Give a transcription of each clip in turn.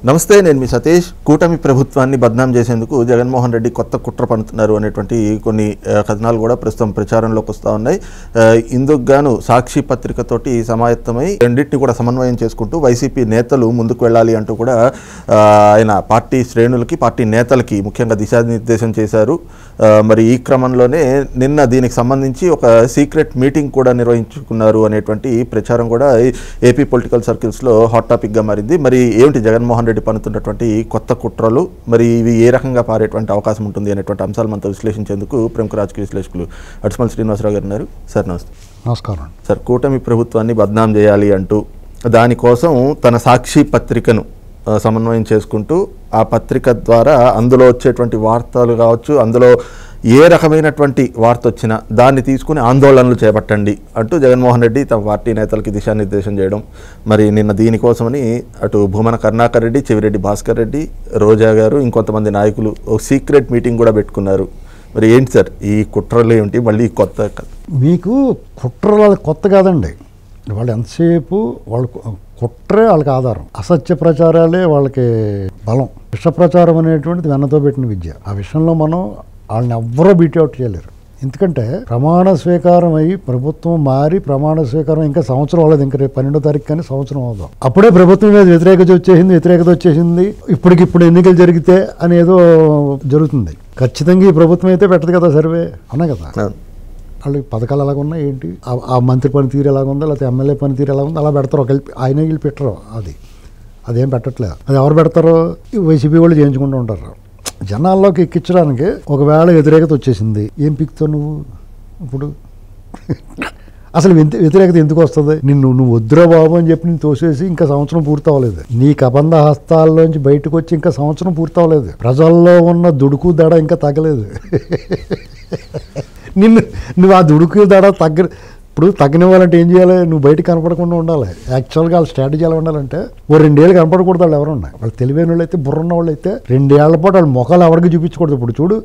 నమస్తే, నేను మీ సతీష్. కూటమి ప్రభుత్వాన్ని బద్నాం చేసేందుకు జగన్మోహన్ రెడ్డి కొత్త కుట్ర పన్నుతున్నారు అనేటువంటి కొన్ని కథనాలు కూడా ప్రస్తుతం ప్రచారంలోకి వస్తూ ఉన్నాయి. ఇందుకు గాను సాక్షి పత్రికతోటి సమాయత్తమై రెండింటిని కూడా సమన్వయం చేసుకుంటూ వైసీపీ నేతలు ముందుకు వెళ్ళాలి అంటూ కూడా ఆయన పార్టీ శ్రేణులకి, పార్టీ నేతలకి ముఖ్యంగా దిశానిర్దేశం చేశారు. మరి ఈ క్రమంలోనే నిన్న దీనికి సంబంధించి ఒక సీక్రెట్ మీటింగ్ కూడా నిర్వహించుకున్నారు అనేటువంటి ప్రచారం కూడా ఏపీ పొలిటికల్ సర్కిల్స్లో హాట్ టాపిక్గా మారింది. మరి ఏమిటి జగన్మోహన్ రెడ్డి పన్నుతున్నటువంటి కొత్త కుట్రలు, మరి ఇవి ఏ రకంగా పారేటువంటి అవకాశం ఉంటుంది అనేటువంటి అంశాలు మనతో విశ్లేషించేందుకు ప్రముఖ రాజకీయ విశ్లేషకులు అడ్స్మల్ శ్రీనివాసరావు గారు ఉన్నారు. సార్ నమస్తే. నమస్కారం సార్. కూటమి ప్రభుత్వాన్ని బద్నాం చేయాలి అంటూ దానికోసం తన సాక్షి పత్రికను సమన్వయం చేసుకుంటూ ఆ పత్రిక ద్వారా అందులో వచ్చేటువంటి వార్తలు కావచ్చు, అందులో ఏ రకమైనటువంటి వార్త వచ్చినా దాన్ని తీసుకుని ఆందోళనలు చేపట్టండి అంటూ జగన్మోహన్ రెడ్డి తమ పార్టీ నేతలకి దిశానిర్దేశం చేయడం. మరి నిన్న దీనికోసమని అటు భూమన కరుణాకర్ రెడ్డి, చెవిరెడ్డి భాస్కర్ రెడ్డి, రోజా గారు, ఇంకొంతమంది నాయకులు ఒక సీక్రెట్ మీటింగ్ కూడా పెట్టుకున్నారు. మరి ఏంటి సార్ ఈ కుట్రలు ఏమిటి? మళ్ళీ కొత్త మీకు కుట్రలు కొత్త కాదండి. వాళ్ళు ఎంతసేపు వాళ్ళు కుట్రే వాళ్ళకి ఆధారం, అసత్య ప్రచారాలే వాళ్ళకి బలం. విష ప్రచారం అనేటువంటిది వెన్నతో పెట్టిన విద్య. ఆ విషయంలో మనం వాళ్ళని ఎవ్వరూ బీట్అవుట్ చేయలేరు. ఎందుకంటే ప్రమాణ స్వీకారం అయ్యి ప్రభుత్వం మారి ప్రమాణ స్వీకారం ఇంకా సంవత్సరం అవ్వలేదు. ఇంకా రేపు 12వ తారీఖు కానీ సంవత్సరం అవుదాం. అప్పుడే ప్రభుత్వం మీద వ్యతిరేకత వచ్చేసింది. ఇప్పటికిప్పుడు ఎన్నికలు జరిగితే అనేదో జరుగుతుంది. ఖచ్చితంగా ఈ ప్రభుత్వం అయితే పెట్టదు కదా సర్వే, అన్నా కదా. వాళ్ళకి పథకాలు ఎలాగ ఉన్నాయి ఏంటి, ఆ మంత్రి పనితీరు ఎలాగుందో, లేకపోతే ఎమ్మెల్యే పనితీరు ఎలా ఉందో అలా పెడతారు. ఆయన వీళ్ళు పెట్టరు. అదేం పెట్టట్లేదు. అది ఎవరు పెడతారో వైసీపీ వాళ్ళు చేయించుకుంటూ ఉంటారు. జనాల్లోకి ఎక్కించడానికి ఒకవేళ వ్యతిరేకత వచ్చేసింది, ఏం పిక్తావు నువ్వు? ఇప్పుడు అసలు వ్యతిరేకత ఎందుకు వస్తుంది? నువ్వు వద్దురా బాబు అని చెప్పి నేను తోసేసి ఇంకా సంవత్సరం పూర్తి అవ్వలేదు. నీ కబంధ హస్తాల్లోంచి బయటకు వచ్చి ఇంకా సంవత్సరం పూర్తి అవ్వలేదు. ప్రజల్లో ఉన్న దుడుకు దడ ఇంకా తగ్గలేదు. నువ్వు ఆ దుడుకు దడ ఇప్పుడు తగ్గనివ్వాలంటే ఏం చేయాలి? నువ్వు బయట కనపడకుండా ఉండాలి. యాక్చువల్గా వాళ్ళ స్ట్రాటజీ ఎలా ఉండాలంటే, 2 ఏళ్ళు కనపడకూడదు. వాళ్ళు ఎవరు ఉన్నాయి, వాళ్ళు తెలివైన వాళ్ళు అయితే, బుర్రన్న వాళ్ళు అయితే 2 ఏళ్ల పాటు వాళ్ళ ముఖాలు ఎవరికి చూపించకూడదు. ఇప్పుడు చూడు,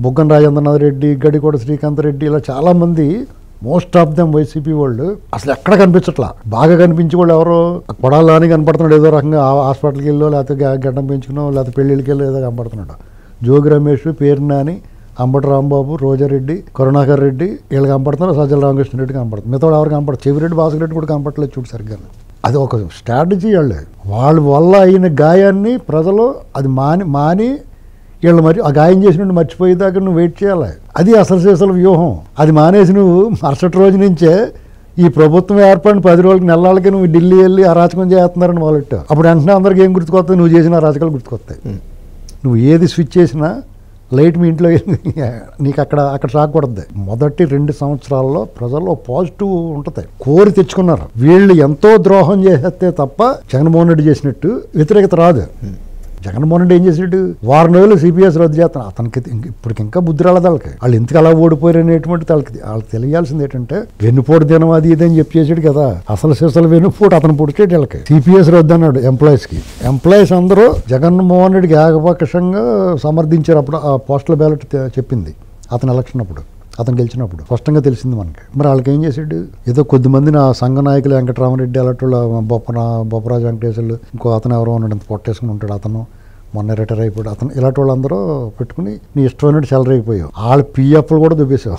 బుగ్గన రాజేంద్రనాథ్ రెడ్డి, గడికోట శ్రీకాంత్ రెడ్డి, ఇలా చాలామంది మోస్ట్ ఆఫ్ దెమ్ వైసీపీ వాళ్ళు అసలు ఎక్కడ కనిపించట్లా. బాగా కనిపించి వాళ్ళు ఎవరో కొడాలని కనపడుతున్నాడు, ఏదో రకంగా హాస్పిటల్కి వెళ్ళో, లేకపోతే గడ్డం పెంచుకునో, లేకపోతే పెళ్ళిళ్ళకి వెళ్ళో ఏదో కనపడుతున్నాడు. జోగి రమేష్, పేరు నాని, అంబటి రాంబాబు, రోజారెడ్డి, కరుణాకర్ రెడ్డి వీళ్ళు కనపడుతున్నారు. సజ్జల రామకృష్ణ రెడ్డి కనపడుతుంది. మిగతా ఎవరు కనపడదు. చెవిరెడ్డి భాస్కర్ రెడ్డి కూడా కనపడలేదు. చూడు సరిగ్గా. అది ఒక స్ట్రాటజీ. వాళ్ళ వల్ల అయిన గాయాన్ని ప్రజలు అది మాని వీళ్ళు మరి ఆ గాయం చేసినట్టు మర్చిపోయేదాకా నువ్వు వెయిట్ చేయాలి. అది అసలు వ్యూహం. అది మానేసి నువ్వు మరుసటి రోజు నుంచే ఈ ప్రభుత్వం ఏర్పడిన 10 రోజులకి, నెలలకి నువ్వు ఢిల్లీ వెళ్ళి అరాచకం చేస్తున్నారని మొదలెట్టావు. అప్పుడు వెంటనే అందరికి ఏం గుర్తుకొస్తాయి? నువ్వు చేసిన అరాచకాలు గుర్తుకొస్తాయి. నువ్వు ఏది స్విచ్ చేసినా లైట్ మీ ఇంట్లో నీకు అక్కడ రాకూడదు. మొదటి 2 సంవత్సరాల్లో ప్రజల్లో పాజిటివ్ ఉంటుంది. కోరి తెచ్చుకున్నారు. వీళ్ళు ఎంతో ద్రోహం చేసేస్తే తప్ప జగన్మోహన్ రెడ్డి చేసినట్టు వ్యతిరేకత రాదు. జగన్మోహన్ రెడ్డి ఏం చేసినట్టు 6 నెలలు సిపిఎస్ రద్దు చేస్తాను. అతనికి ఇప్పటికి ఇంకా బుద్ధి రాలేదు. వాళ్ళు ఎందుకు అలా ఓడిపోయారు అనేటువంటి వాళ్ళకి తెలియాల్సింది ఏంటంటే, వెన్నుపోటు దినం అది ఇది అని చెప్పి చేసాడు కదా. అసలు వెన్నుపోటు అతను పుడిచేటి వాళ్ళకి. సిపిఎస్ రద్దు అన్నాడు ఎంప్లాయీస్కి. ఎంప్లాయీస్ అందరూ జగన్మోహన్ రెడ్డికి ఏకపక్షంగా సమర్థించారు. అప్పుడు ఆ పోస్టల్ బ్యాలెట్ చెప్పింది అతను ఎలక్షన్ అప్పుడు, అతను గెలిచినప్పుడు స్పష్టంగా తెలిసింది మనకి. మరి వాళ్ళకి ఏం చేసాడు? ఏదో కొద్దిమంది నా సంఘ నాయకులు, వెంకటరామరెడ్డి అలాంటి బొప్పరాజు వెంకటేశ్వర్లు, ఇంకో అతను ఎవరో ఉన్నాడు, ఇంత పొట్టేసుకుని ఉంటాడు, అతను మొన్న రిటైర్ అయిపోయాడు. అతను ఇలాంటి వాళ్ళందరూ పెట్టుకుని నీ ఇష్టమైనట్టు సెలరీ అయిపోయావు. వాళ్ళ పిఎఫ్లు కూడా దుబ్బేసావు.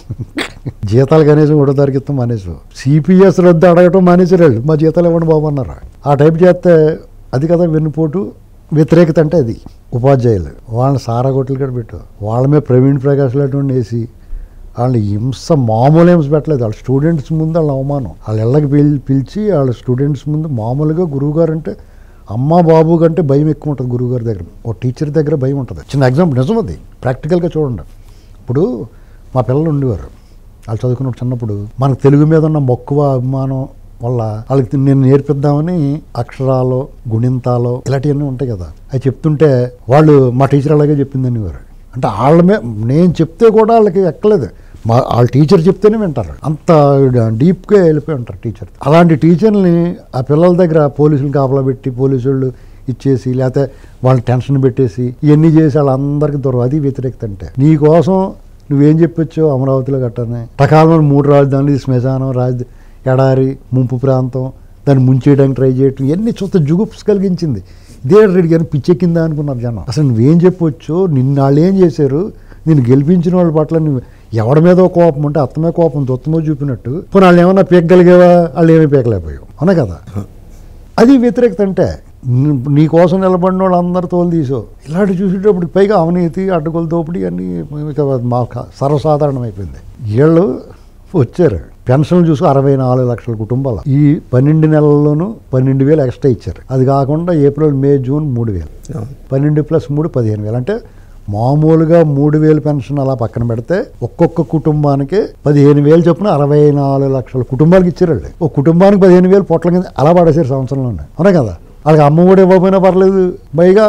జీతాలు కనీసం 1వ తారీఖు ఇస్తాం మానేసావు. సిపిఎస్ రద్దు అడగటం మానేసారు వాళ్ళు. మా జీతాలు ఇవ్వండి బాబు అన్నారు. ఆ టైప్ చేస్తే అది కదా వెన్నుపోటు వ్యతిరేకత అంటే. అది ఉపాధ్యాయులు వాళ్ళని సారాగొట్లు కూడా పెట్టావు. వాళ్ళ మీద ప్రవీణ్ ప్రకాష్ లాంటి వేసి వాళ్ళని మామూలు హింస పెట్టలేదు. వాళ్ళ స్టూడెంట్స్ ముందు వాళ్ళ అవమానం. వాళ్ళ ఇళ్ళకి పిలిచి వాళ్ళ స్టూడెంట్స్ ముందు మామూలుగా గురువుగారు అంటే అమ్మ బాబు కంటే భయం ఎక్కువ ఉంటుంది గురువుగారి దగ్గర. ఓ టీచర్ దగ్గర భయం ఉంటుంది. చిన్న ఎగ్జాంపుల్, నిజం అది, ప్రాక్టికల్గా చూడండి. ఇప్పుడు మా పిల్లలు ఉండేవారు, వాళ్ళు చదువుకున్నప్పుడు చిన్నప్పుడు మనకు తెలుగు మీద ఉన్న మక్కువ అభిమానం వల్ల వాళ్ళకి నేను నేర్పిద్దామని అక్షరాలు, గుణింతాలు ఇలాంటివన్నీ ఉంటాయి కదా, అవి చెప్తుంటే వాళ్ళు మా టీచర్ అలాగే చెప్పిందని వారు. అంటే వాళ్ళ మీద నేను చెప్తే కూడా వాళ్ళకి ఎక్కలేదు. వాళ్ళ టీచర్ చెప్తేనే వింటారు. అంత డీప్గా వెళ్ళిపోయి ఉంటారు టీచర్. అలాంటి టీచర్ని ఆ పిల్లల దగ్గర పోలీసులు కాపలా పెట్టి, పోలీసు వాళ్ళు ఇచ్చేసి, లేకపోతే వాళ్ళని టెన్షన్ పెట్టేసి ఇవన్నీ చేసి వాళ్ళందరికీ దూరం. అది వ్యతిరేకత అంటే. నీ కోసం నువ్వేం చెప్పొచ్చు? అమరావతిలో కట్టానే టకాలను 3 రాజధానులు, శ్మశానం, ఎడారి, ముంపు ప్రాంతం, దాన్ని ముంచేయడానికి ట్రై చేయటం, ఇవన్నీ చూస్తే జుగుప్స్ కలిగించింది. దేర్ రెడ్డి గారిని పిచ్చెక్కిందా అనుకున్నారు జనం. అసలు నువ్వేం చెప్పొచ్చు, నిన్ను వాళ్ళు ఏం చేశారు, నిన్ను గెలిపించిన వాళ్ళ పట్ల నువ్వు ఎవడి మీదో కోపం ఉంటే అత్తమే కోపం దొత్తమో చూపినట్టు పోనీ వాళ్ళు ఏమన్నా పీకగలిగేవా, వాళ్ళు ఏమీ పీకలేకపోయావు అవునా కదా. అది వ్యతిరేకత అంటే. నీ కోసం నిలబడిన వాళ్ళు అందరు తోలు తీసో ఇలాంటి చూసేటప్పుడు పైగా అవినీతి అడ్డగోలు దోపిడీ అన్నీ మా సర్వసాధారణం అయిపోయింది. వీళ్ళు వచ్చారు పెన్షన్లు చూసి 64 లక్షల కుటుంబాలు ఈ 12 నెలల్లోనూ 12,000 ఎక్స్ట్రా ఇచ్చారు. అది కాకుండా ఏప్రిల్ మే జూన్ 3,000, 12 + 3 15,000. అంటే మామూలుగా 3,000 పెన్షన్ అలా పక్కన పెడితే ఒక్కొక్క కుటుంబానికి 15,000 చొప్పున 64 లక్షల కుటుంబాలకు ఇచ్చారండి. ఒక కుటుంబానికి 15,000 పొట్ల కింద అలా పడేసారు సంవత్సరంలోనే అవునా కదా. వాళ్ళకి అమ్మ కూడా ఇవ్వకపోయినా పర్లేదు, పైగా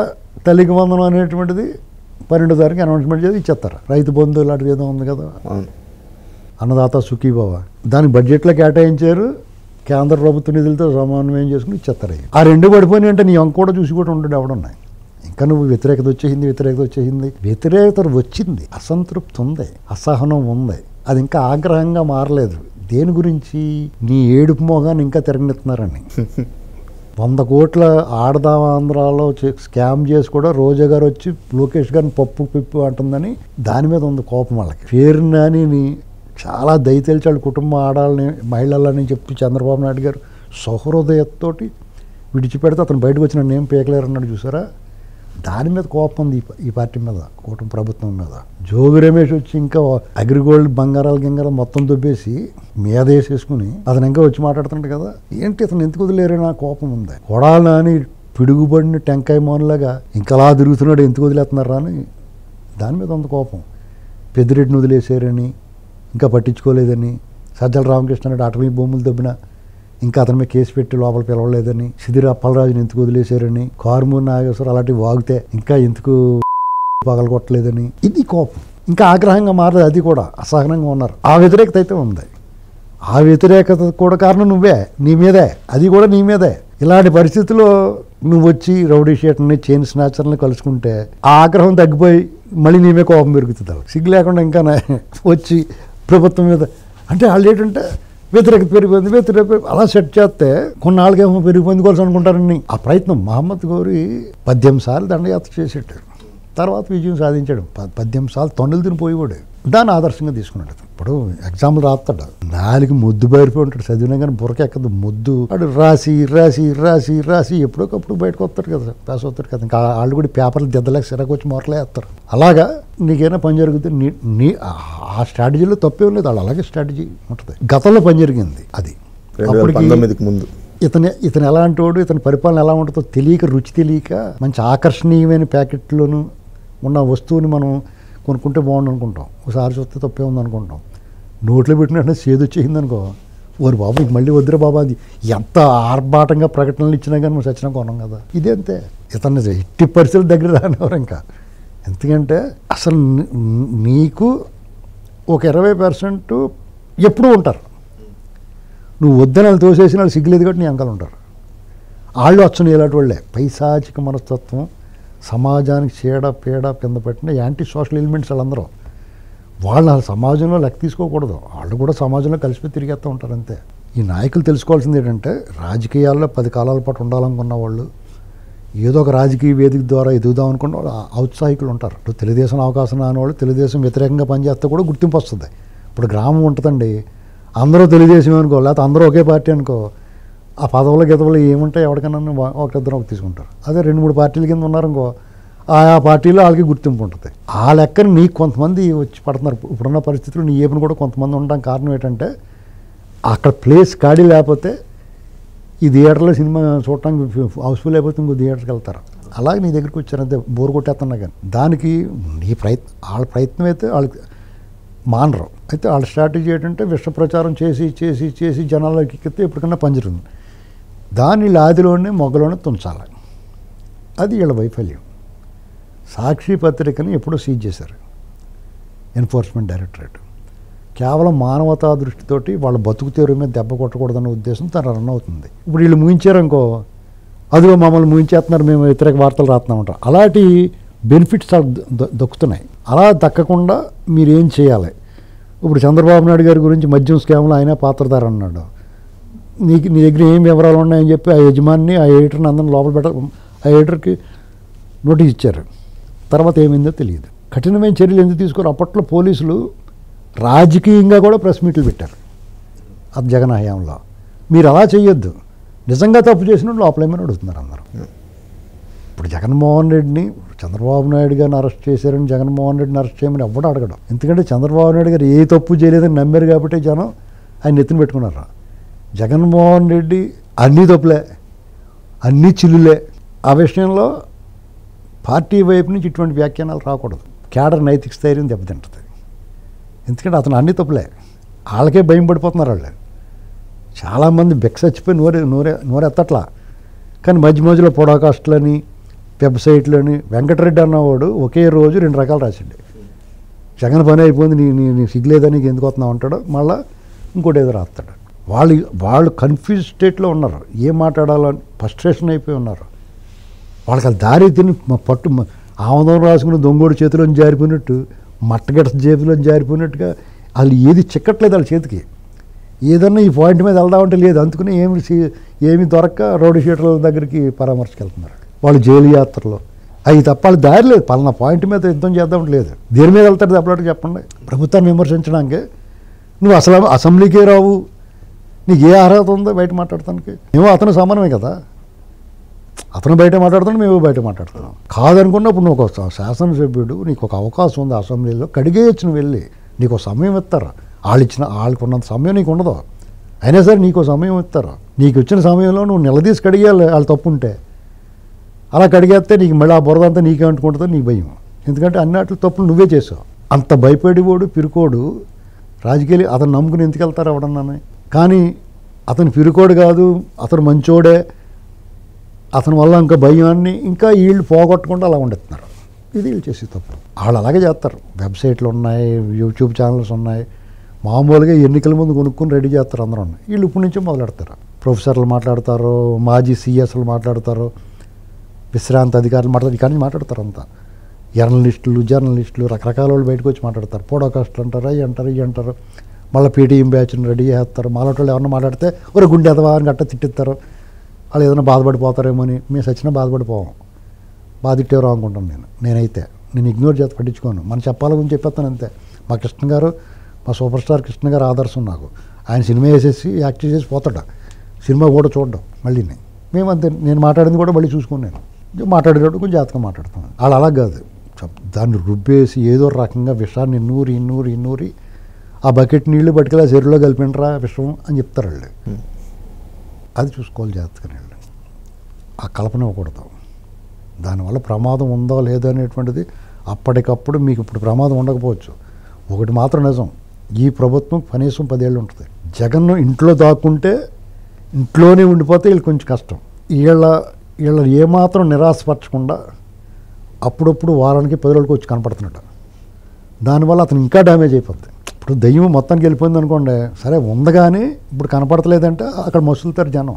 తల్లికి వందనం అనేటువంటిది 12వ తారీఖు అనౌన్స్మెంట్ చేసి ఇచ్చేస్తారు. రైతు బంధు ఇలాంటివి ఏదో ఉంది కదా, అన్నదాత సుఖీభవ, దాని బడ్జెట్లో కేటాయించారు, కేంద్ర ప్రభుత్వ నిధులతో సమన్వయం చేసుకుని ఇచ్చేస్తారు. ఆ రెండు పడిపోయినాయి అంటే నీ అంక కూడా చూసి కూడా ఉండడు ఎవడున్నాయి. ఇంకా నువ్వు వ్యతిరేకత వచ్చేసింది, వ్యతిరేకత వచ్చింది, అసంతృప్తి ఉంది, అసహనం ఉంది, అది ఇంకా ఆగ్రహంగా మారలేదు. దేని గురించి? నీ ఏడుపు మోగాన్ని ఇంకా తిరగనెత్తున్నారని. 100 కోట్ల ఆడదాం ఆంధ్రాలో స్కామ్ చేసి కూడా రోజా గారు వచ్చి లోకేష్ గారిని పప్పు పిప్పు అంటుందని దాని మీద ఉంది కోపం వాళ్ళకి. పేరు నాని చాలా దయతెలిచాడు కుటుంబ ఆడాలని మహిళలని చెప్పి చంద్రబాబు నాయుడు గారు సహృదయతోటి విడిచిపెడితే అతను బయటకు వచ్చిన నేమ్ పీకలేరు అన్నాడు చూసారా. దాని మీద కోపం ఉంది ఈ పార్టీ మీద, కూటమి ప్రభుత్వం మీద. జోగి రమేష్ వచ్చి ఇంకా అగ్రిగోల్డ్ బంగారాలు మొత్తం దుబ్బేసి మీద వేసేసుకుని అతను ఇంకా వచ్చి మాట్లాడుతున్నాడు కదా. ఏంటి అతను ఎందుకు వదిలేరే, నా కోపం ఉంది. కొడాలి నాని పిడుగుబడిన టెంకాయ మోన్లాగా ఇంకలా తిరుగుతున్నాడు, ఎందుకు వదిలేస్తున్నారా అని దాని మీద ఉంది కోపం. పెద్దిరెడ్డిని వదిలేసారని, ఇంకా పట్టించుకోలేదని, సజ్జల రామకృష్ణ అటవీ భూములు దొబ్బిన ఇంకా అతని మీద కేసు పెట్టి లోపల పిలవలేదని, సిదిరి అప్పలరాజుని ఎందుకు వదిలేశారని, కారుమూరి నాగేశ్వర అలాంటివి వాగితే ఇంకా ఎందుకు పగలగొట్టలేదని, ఇది కోపం. ఇంకా ఆగ్రహంగా మారదు, అది కూడా అసహనంగా ఉన్నారు. ఆ వ్యతిరేకత అయితే ఉంది. ఆ వ్యతిరేకత కూడా కారణం నువ్వే, నీ మీదే, అది కూడా నీ మీదే. ఇలాంటి పరిస్థితుల్లో నువ్వు వచ్చి రౌడీ షీటర్ని చైన్ స్నాచర్ని కలుసుకుంటే ఆ ఆగ్రహం తగ్గిపోయి మళ్ళీ నీమే కోపం పెరుగుతుంది. సిగ్గు లేకుండా ఇంకా వచ్చి ప్రభుత్వం మీద అంటే వాళ్ళు ఏంటంటే వ్యతిరేకత పెరిగిపోయింది అలా సెట్ చేస్తే కొన్నాళ్ళకేమో పెరిగిపోయింది అనుకుంటారని. ఆ ప్రయత్నం మహమ్మద్ గౌరీ 18 సార్లు దండయాత్ర చేసేటాడు, తర్వాత విజయం సాధించాడు. 18 సార్లు తొండలు తినిపోయేవాడు. దాన్ని ఆదర్శంగా తీసుకున్నాడు. ఇప్పుడు ఎగ్జామ్లు రాస్తాడు, 4 ముద్దు బారిపోయి ఉంటాడు, చదివినా కానీ బుర్రకెక్కదు ముద్దు. వాడు రాసి రాసి రాసి రాసి ఎప్పుడోకప్పుడు బయటకు వస్తాడు కదా, పాస్ అవుతాడు కదా. ఇంకా వాళ్ళు కూడా పేపర్లు దిద్దలేక సిరకు వచ్చి మొరలేస్తారు. అలాగా నీకైనా పని జరుగుతుంది. నీ ఆ స్ట్రాటజీలో తప్పేం లేదు, వాళ్ళు అలాగే స్ట్రాటజీ ఉంటుంది. గతంలో పని జరిగింది అది. అప్పటికి ముందు ఇతను ఎలాంటి వాడు, ఇతని పరిపాలన ఎలా ఉంటుందో తెలియక, రుచి తెలియక మంచి ఆకర్షణీయమైన ప్యాకెట్లోనూ ఉన్న వస్తువుని మనం కొనుక్కుంటే బాగుండు అనుకుంటాం. ఒకసారి చూస్తే తప్పే ఉంది అనుకుంటాం. నోట్లో పెట్టినట్టు సేదు వచ్చేసింది అనుకో, ఓరి బాబు ఇంక మళ్ళీ వద్దురా బాబా, అది ఎంత ఆర్భాటంగా ప్రకటనలు ఇచ్చినా కానీ మనం సచ్చినా కొన్నాం కదా. ఇదే అంతే. ఇతన్ని ఎట్టి పరిస్థితుల దగ్గర రానివారు ఇంకా. ఎందుకంటే అసలు నీకు ఒక 20% ఎప్పుడూ ఉంటారు. నువ్వు వద్దని వాళ్ళు తోసేసిన వాళ్ళు సిగ్గులేదు కాబట్టి నీ అంకలు ఉంటారు. వాళ్ళు వచ్చును ఇలాంటి వాళ్ళే. పైశాచిక మనస్తత్వం, సమాజానికి పీడ కింద పెట్టిన యాంటీ సోషల్ ఎలిమెంట్స్ వాళ్ళందరూ. వాళ్ళు సమాజంలో లెక్క తీసుకోకూడదు, వాళ్ళు కూడా సమాజంలో కలిసిపోయి తిరిగేస్తూ ఉంటారు అంతే. ఈ నాయకులు తెలుసుకోవాల్సింది ఏంటంటే రాజకీయాల్లో 10 కాలాల పాటు ఉండాలనుకున్న వాళ్ళు, ఏదో ఒక రాజకీయ వేదిక ద్వారా ఎదుగుదాం అనుకున్న వాళ్ళు ఔత్సాహికులు ఉంటారు. ఇప్పుడు తెలుగుదేశం అవకాశం రాని వాళ్ళు తెలుగుదేశం వ్యతిరేకంగా పనిచేస్తే కూడా గుర్తింపు వస్తుంది. ఇప్పుడు గ్రామం ఉంటుందండి, అందరూ తెలుగుదేశం అనుకో, లేకపోతే అందరూ ఒకే పార్టీ అనుకో, ఆ పదవుల గెదవులు ఏముంటాయి ఎవరికైనా ఒకరిద్దరు తీసుకుంటారు. అదే 2-3 పార్టీల కింద ఉన్నారనుకో, ఆయా పార్టీలో వాళ్ళకి గుర్తింపు ఉంటుంది. ఆ లెక్కని నీకు కొంతమంది వచ్చి పడుతున్నారు. ఇప్పుడున్న పరిస్థితుల్లో నీ ఏపును కూడా కొంతమంది ఉండడం కారణం ఏంటంటే అక్కడ ప్లేస్ ఖాళీ లేకపోతే ఈ థియేటర్లో సినిమా చూడటానికి హౌస్ఫుల్ అయిపోతే ఇంకో థియేటర్కి వెళ్తారు. అలాగే నీ దగ్గరికి వచ్చారు అంతే, బోరు కొట్టేస్తున్నా కానీ. దానికి నీ వాళ్ళ ప్రయత్నం అయితే వాళ్ళకి మానరు. అయితే వాళ్ళ స్ట్రాటజీ ఏంటంటే విష ప్రచారం చేసి చేసి చేసి జనాల్లోకి ఎక్కితే ఎప్పటికన్నా పనిజరుగుతుంది. దాన్ని లాదిలోనే మొగ్గలోనే తుంచాలి. అది వీళ్ళ వైఫల్యం. సాక్షి పత్రికని ఎప్పుడో సీజ్ చేశారు ఎన్ఫోర్స్మెంట్ డైరెక్టరేట్. కేవలం మానవతా దృష్టితోటి వాళ్ళ బతుకు తీరు మీద దెబ్బ కొట్టకూడదన్న ఉద్దేశంతో రన్ అవుతుంది. ఇప్పుడు వీళ్ళు ముగించారనుకో, అదిగో మమ్మల్ని ముగించేస్తున్నారు, మేము వ్యతిరేక వార్తలు రాస్తున్నామంటారు. అలాంటి బెనిఫిట్స్ దక్కుతున్నాయి. అలా దక్కకుండా మీరేం చేయాలి? ఇప్పుడు చంద్రబాబు నాయుడు గారి గురించి మద్యం స్కామ్లో ఆయన పాత్రధార అన్నాడు. నీ దగ్గర ఏం వివరాలు ఉన్నాయని చెప్పి ఆ యజమాని, ఆ ఎడిటర్ని అందరిని లోపల ఆ ఎడిటర్కి నోటీస్ ఇచ్చారు. తర్వాత ఏమైందో తెలియదు. కఠినమైన చర్యలు ఎందుకు తీసుకోరు? అప్పట్లో పోలీసులు రాజకీయంగా కూడా ప్రెస్ మీట్లు పెట్టారు అది జగన్ హయాంలో. మీరు అలా చేయొద్దు, నిజంగా తప్పు చేసిన లోపలేమని అడుగుతున్నారు అందరూ. ఇప్పుడు జగన్మోహన్ రెడ్డిని చంద్రబాబు నాయుడు గారిని అరెస్ట్ చేశారని జగన్మోహన్ రెడ్డిని అరెస్ట్ చేయమని ఎవడో అడగడం. ఎందుకంటే చంద్రబాబు నాయుడు గారు ఏ తప్పు చేయలేదని నమ్మారు కాబట్టి జనం ఆయన ఎత్తున పెట్టుకున్నారు. జగన్మోహన్ రెడ్డి అన్నీ తప్పులే, అన్నీ చిల్లులే. ఆ విషయంలో పార్టీ వైపు నుంచి ఇటువంటి వ్యాఖ్యానాలు రాకూడదు. కేడర్ నైతిక స్థైర్యం దెబ్బతింటుంది. ఎందుకంటే అతను అన్ని తప్పులే, వాళ్ళకే భయం పడిపోతున్నారు వాళ్ళు. చాలామంది బెక్స్ చచ్చిపోయి నోరెత్తట్లా. కానీ మధ్య మధ్యలో పొడాకాస్ట్లని వెబ్సైట్లని వెంకటరెడ్డి అన్నవాడు ఒకే రోజు 2 రకాలు రాసిండు. జగన్ పని అయిపోయింది, నీ సిగ్గులేదని నీకు ఎందుకు వస్తున్నావు అంటాడు, మళ్ళీ ఇంకోటి ఏదో రాస్తాడు. వాళ్ళు కన్ఫ్యూజ్ స్టేట్లో ఉన్నారు, ఏం మాట్లాడాలో ఫ్రస్ట్రేషన్ అయిపోయి ఉన్నారు. వాళ్ళకి అది దారి తిని పట్టు ఆమదం రాసుకుని దొంగోడు చేతిలోని జారిపోయినట్టు, మట్టగడ్డ చేతిలోని జారిపోయినట్టుగా వాళ్ళు ఏది చిక్కట్లేదు వాళ్ళ చేతికి. ఏదన్నా ఈ పాయింట్ మీద వెళ్దామంటే లేదు, అందుకని ఏమి దొరక్క రౌడీ షీటర్ల దగ్గరికి పరామర్శకు వెళ్తున్నారు. వాళ్ళు జైలు యాత్రలో అవి తప్ప వాళ్ళ దారి లేదు. పలానా పాయింట్ మీద యుద్ధం చేద్దామంటే లేదు. దేని మీద వెళ్తారు దెబ్బలాట చెప్పండి? ప్రభుత్వాన్ని విమర్శించడానికి నువ్వు అసలు అసెంబ్లీకే రావు, నీకు ఏ అర్హత ఉందో బయట మాట్లాడటానికి? మేము అతను సమానమే కదా, అతను బయట మాట్లాడుతున్నాడు, మేము బయట మాట్లాడుతున్నాం. కాదనుకున్నప్పుడు నువ్వు ఒక శాసనసభ్యుడు, నీకు ఒక అవకాశం ఉంది అసెంబ్లీలో, కడిగేయచ్చు. నువ్వు వెళ్ళి నీకు సమయం ఇస్తారు. వాళ్ళకు ఉన్నంత సమయం నీకు ఉండదు, అయినా సరే నీకు సమయం ఇస్తారు. నీకు వచ్చిన సమయంలో నువ్వు నిలదీసి కడిగేయాలి వాళ్ళు తప్పు ఉంటే. అలా కడిగేస్తే నీకు మళ్ళీ ఆ బురద అంతా నీకే అంటుకుంటుందో నీకు భయం. ఎందుకంటే అన్నిటి తప్పులు నువ్వే చేసావు. అంత భయపడివాడు పిరుకోడు రాజకీయాలు అతను నమ్ముకుని ఎందుకు వెళ్తారు ఎవడన్నాను? కానీ అతను పిరుకోడు కాదు, అతను మంచోడే. అతని వల్ల ఇంకా భయాన్ని ఇంకా వీళ్ళు పోగొట్టకుండా అలా ఉండేస్తున్నారు. ఇది వీళ్ళు చేసే తప్పు. వాళ్ళు అలాగే చేస్తారు. వెబ్సైట్లు ఉన్నాయి, యూట్యూబ్ ఛానల్స్ ఉన్నాయి. మామూలుగా ఎన్నికల ముందు కొనుక్కొని రెడీ చేస్తారు అందరూ. వీళ్ళు ఇప్పటి నుంచే మొదలెడతారు. ప్రొఫెసర్లు మాట్లాడతారు, మాజీ సిఎస్లు మాట్లాడతారు, విశ్రాంతి అధికారులు మాట్లాడతారు అంతా. జర్నలిస్టులు రకరకాల వాళ్ళు బయటకు వచ్చి మాట్లాడతారు. పోడోకాస్ట్లు అంటారు, అవి అంటారు, ఇవి అంటారు. మళ్ళీ పీటీఎం బ్యాచ్ని రెడీ చేస్తారు. మాలాంటి వాళ్ళు ఎవరన్నా మాట్లాడితే ఒక గుండె ఎదవా అని గట్ట తిట్టిస్తారు. వాళ్ళు ఏదైనా బాధపడిపోతారేమో అని. మేము సచ్చినా బాధపడిపోవం. బాధిట్టేవరా అనుకుంటాను నేను ఇగ్నోర్ చేత పట్టించుకోను. మనం చెప్పాలని చెప్పేస్తాను అంతే. మా కృష్ణ గారు, మా సూపర్ స్టార్ కృష్ణ గారు ఆదర్శం నాకు. ఆయన సినిమా వేసేసి యాక్ట్ చేసి పోతాడు, సినిమా కూడా చూడడం. మళ్ళీ మేమంతే, నేను మాట్లాడింది కూడా మళ్ళీ చూసుకున్నాను. మాట్లాడేటప్పుడు కొంచెం జాగ్రత్తగా మాట్లాడతాను. వాళ్ళు అలా కాదు, దాన్ని రుబ్బేసి ఏదో రకంగా విషాన్ని ఇన్నూరి ఆ బకెట్ నీళ్లు పట్టుకెళ్ళి ఆ చెరువులో కలిపినరా విషం అని చెప్తారు వాళ్ళు. అది చూసుకోవాలి జాగ్రత్తగా. వాళ్ళు ఆ కల్పన ఇవ్వకూడదు. దానివల్ల ప్రమాదం ఉందో లేదో అనేటువంటిది అప్పటికప్పుడు మీకు ఇప్పుడు ప్రమాదం ఉండకపోవచ్చు. ఒకటి మాత్రం నిజం, ఈ ప్రభుత్వం కనీసం 10 ఏళ్ళు ఉంటుంది. జగన్ ఇంట్లో దాక్కుంటే ఇంట్లోనే ఉండిపోతే వీళ్ళు కొంచెం కష్టం. వీళ్ళ ఏమాత్రం నిరాశపరచకుండా అప్పుడప్పుడు వారానికి 10 రోజులకి వచ్చి కనపడుతున్నాడు. దానివల్ల అతను ఇంకా డ్యామేజ్ అయిపోద్ది. ఇప్పుడు దయ్యం మొత్తానికి వెళ్ళిపోయింది అనుకోండి, సరే ఉంది కానీ ఇప్పుడు కనపడతలేదంటే అక్కడ మసులుతారు జనం.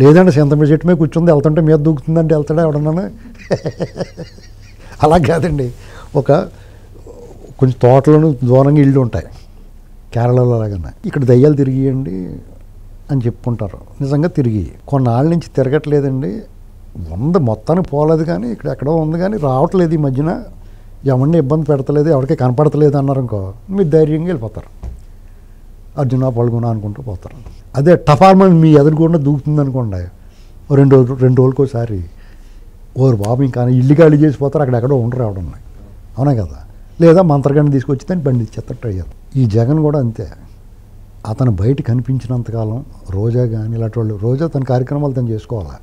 లేదంటే సింతమ్మ చెట్టు మీద కూర్చుంది, వెళ్తుంటే మీద దూకుతుందంటే వెళ్తాడా ఎవడన్నా? అలా కాదండి. కొంచెం తోటలోను దూరంగా ఇళ్ళు ఉంటాయి కేరళలో లాగానే. ఇక్కడ దయ్యాలు తిరిగియండి అని చెప్పుకుంటారు. నిజంగా తిరిగి కొన్నాళ్ళ నుంచి తిరగట్లేదండి. మొత్తానికి పోలేదు కానీ ఇక్కడ ఎక్కడో ఉంది కానీ రావట్లేదు. ఈ మధ్యన ఎవరిని ఇబ్బంది పెడతలేదు, ఎవరికి కనపడతలేదు అన్నారు అనుకో, మీరు ధైర్యంగా వెళ్ళిపోతారు. అర్జున పల్గొన అనుకుంటూ పోతారు. అదే టఫార్మన్ మీ ఎదురుకుండా దూకుతుంది అనుకోండి, రెండు రోజులకోసారి ఓరు బాబు ఇంకా ఇల్లు ఖాళీ చేసిపోతారు, అక్కడెక్కడో ఉండరు ఎవడన్నా. అవునా కదా? లేదా మంత్రగాన్ని తీసుకొచ్చి దాన్ని బండి ఇచ్చేస్తారు అయ్యారు. ఈ జగన్ కూడా అంతే. అతను బయట కనిపించినంతకాలం రోజా కానీ ఇలాంటి వాళ్ళు, రోజా తన కార్యక్రమాలు తను చేసుకోవాలి.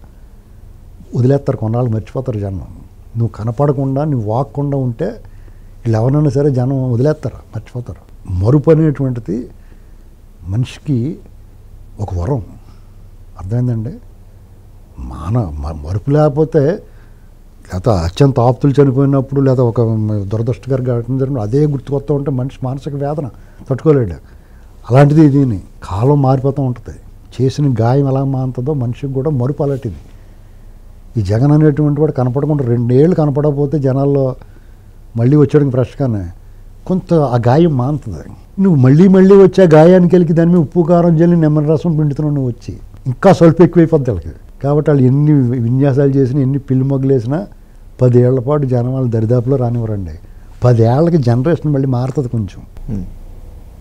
వదిలేస్తారు, కొన్నాళ్ళు మర్చిపోతారు జనం. నువ్వు కనపడకుండా నువ్వు వాక్కుండా ఉంటే వీళ్ళు ఎవరైనా సరే జనం వదిలేస్తారు, మర్చిపోతారు. మరుపు అనేటువంటిది మనిషికి ఒక వరం, అర్థమైందండి. మరుపు లేకపోతే లేకపోతే అత్యంత ఆప్తులు చనిపోయినప్పుడు లేదా ఒక దురదృష్టకర ఘటన జరిగినప్పుడు అదే గుర్తుకొస్తూ ఉంటే మనిషి మానసిక వేదన తట్టుకోలేడు. అలాంటిది దీన్ని కాలం మారిపోతూ ఉంటుంది. చేసిన గాయం ఎలా మారుతుందో మనిషికి కూడా మరుపు అలాంటిది. ఈ జగన్ అనేటువంటి వాడు కనపడకుండా 2 ఏళ్ళు కనపడకపోతే జనాల్లో మళ్ళీ వచ్చేయడానికి ఫ్రెష్గానే కొంత ఆ గాయం మానుతుంది. నువ్వు మళ్ళీ వచ్చే గాయానికి వెళ్ళి దాని మీద ఉప్పు కారం జల్లి నిమ్మల రసం పిండుతున్నావు, నువ్వు వచ్చి ఇంకా స్వల్ప ఎక్కువైపోద్ది వాళ్ళకి. కాబట్టి వాళ్ళు ఎన్ని విన్యాసాలు చేసినా ఎన్ని పిల్లి మొగ్గులు వేసినా 10 ఏళ్ల పాటు జనం వాళ్ళు దరిదాపులో రానివ్వరండి. 10 ఏళ్ళకి జనరేషన్ మళ్ళీ మారుతుంది.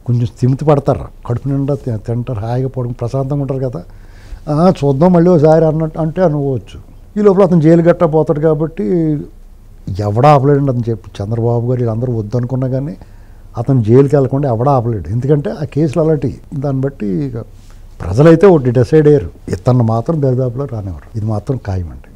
కొంచెం స్థిమితి పడతారు, కడుపు నిండా తింటారు, హాయిగా పడుకుని ప్రశాంతంగా ఉంటారు కదా. చూద్దాం మళ్ళీ ఒకసారి అన్నట్టు అంటే అనుకోవచ్చు. ఈ లోపల అతను జైలు గట్టా పోతాడు కాబట్టి ఎవడా ఆపలేడండి అతను చెప్పి. చంద్రబాబు గారు వీళ్ళందరూ వద్దనుకున్నా కానీ అతను జైలుకి వెళ్ళకుండా ఎవడా ఆపలేడు. ఎందుకంటే ఆ కేసులు అలాంటి. దాన్ని బట్టి ప్రజలైతే ఒకటి డిసైడ్ అయ్యారు, ఇతన్ని మాత్రం దరిదాపులో రానివ్వరు. ఇది మాత్రం ఖాయమండి.